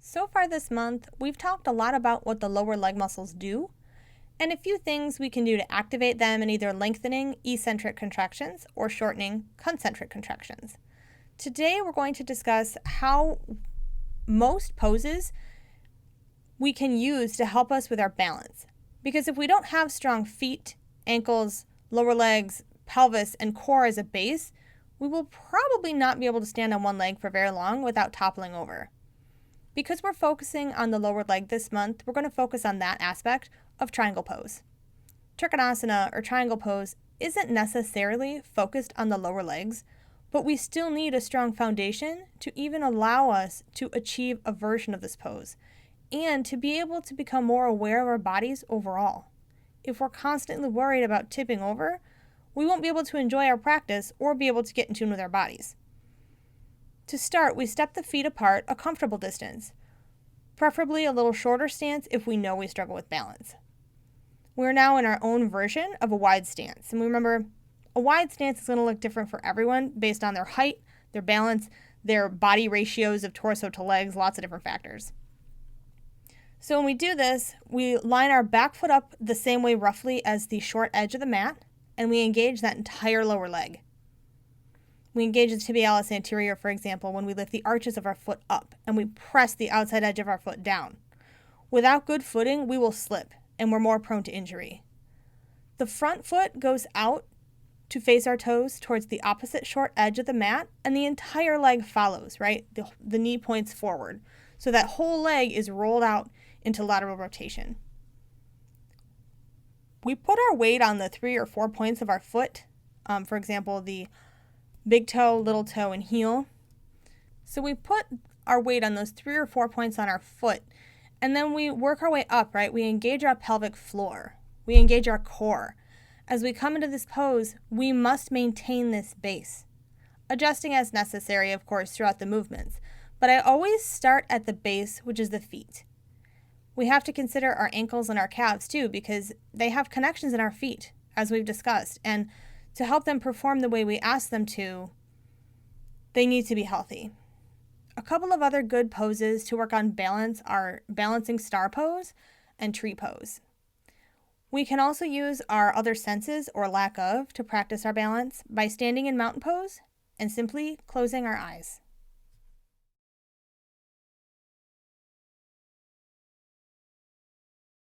So far this month, we've talked a lot about what the lower leg muscles do, and a few things we can do to activate them in either lengthening eccentric contractions or shortening concentric contractions. Today, we're going to discuss how most poses we can use to help us with our balance. Because if we don't have strong feet, ankles, lower legs, pelvis, and core as a base, we will probably not be able to stand on one leg for very long without toppling over. Because we're focusing on the lower leg this month, we're going to focus on that aspect of triangle pose. Trikonasana or triangle pose isn't necessarily focused on the lower legs, but we still need a strong foundation to even allow us to achieve a version of this pose and to be able to become more aware of our bodies overall. If we're constantly worried about tipping over, we won't be able to enjoy our practice or be able to get in tune with our bodies. To start, we step the feet apart a comfortable distance, preferably a little shorter stance if we know we struggle with balance. We're now in our own version of a wide stance. And remember, a wide stance is going to look different for everyone based on their height, their balance, their body ratios of torso to legs, lots of different factors. So when we do this, we line our back foot up the same way roughly as the short edge of the mat, and we engage that entire lower leg. We engage the tibialis anterior, for example, when we lift the arches of our foot up and we press the outside edge of our foot down. Without good footing, we will slip and we're more prone to injury. The front foot goes out to face our toes towards the opposite short edge of the mat, and the entire leg follows, right? The knee points forward. So that whole leg is rolled out into lateral rotation. We put our weight on the 3 or 4 points of our foot, for example, the big toe, little toe, and heel. So we put our weight on those 3 or 4 points on our foot, and then we work our way up, right? We engage our pelvic floor. We engage our core. As we come into this pose, we must maintain this base, adjusting as necessary, of course, throughout the movements. But I always start at the base, which is the feet. We have to consider our ankles and our calves too, because they have connections in our feet, as we've discussed, and to help them perform the way we ask them to, they need to be healthy. A couple of other good poses to work on balance are balancing star pose and tree pose. We can also use our other senses, or lack of, to practice our balance by standing in mountain pose and simply closing our eyes.